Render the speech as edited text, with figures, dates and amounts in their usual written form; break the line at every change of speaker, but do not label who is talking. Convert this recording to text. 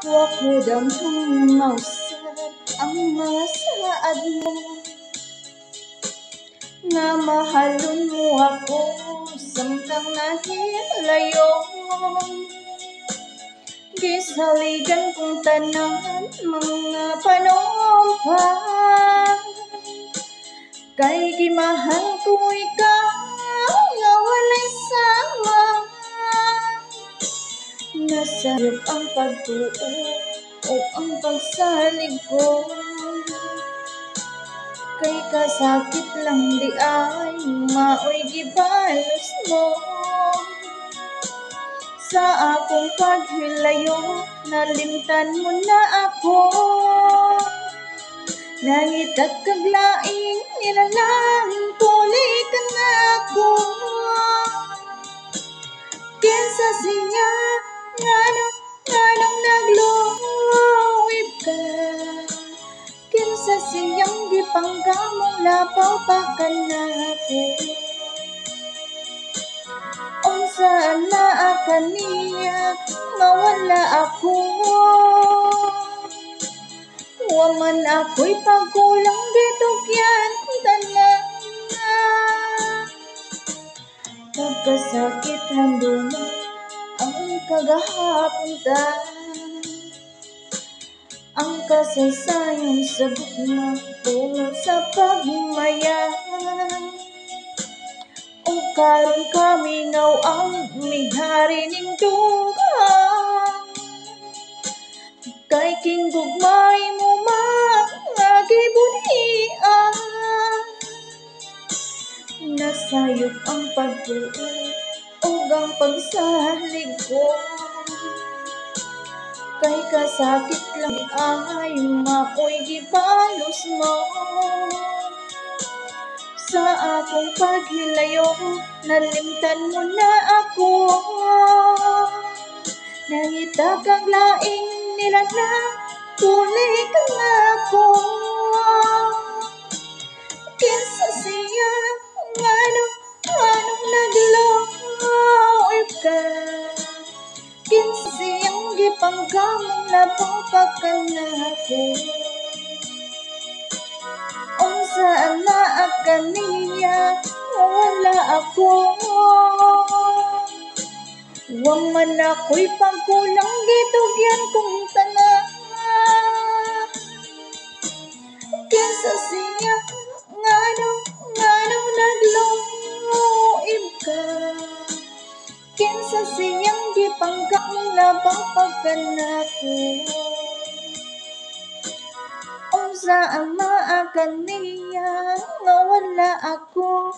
Wako damhang mausap ang mga saad mo, nga mahalon mo ako samtang nahilayo. Gisaligan kong tanan mga panumpa, kay gimahal ko ikaw nga walay sama. Nasayop ang pagtuo o ang pagsalig ko, kay kasakit lang di ay maoy gibalos mo. Sa akong paghilayo, nalimtan mo na ako. Nangitag kaglaing nilalang, tuloy ka na ako. Kinsa siya, nganong nagluwib ka. Kinsa siyang gipangkamong lapaw pa ka na ako. Unsa na kaniya mawala ako. Wa man ako'y pagkulang gitugyan kung tanan. Pagkasakit handong ang kagahapon ta, ang kasaysayan sa bugma tungod sa pagmaya. O karon kaminaw ang mihari ning duga, kay kinggugmay mo mga gibunian. Nasayop ang pagtuo ug ang pagsalig ko, kay kasakit lang ay maoy gibalos mo. Sa akong paghilayo, nalimtan mo na ako. Nangitag ang laing nilalang, tuloy ka na ako. Kinsa siya, anong nagluwib ka. Kinsa siyang gipangkamong labaw pa ka na ako. Unsa na kaniya wala ako. Wa man ako'y pagkulang gitugyan kong tanan. Kinsa siya, nganong nagluwib ka. Kinsa siyang gipangkamong labaw pa ka na ako. Unsa ang kaniya nga wala ako.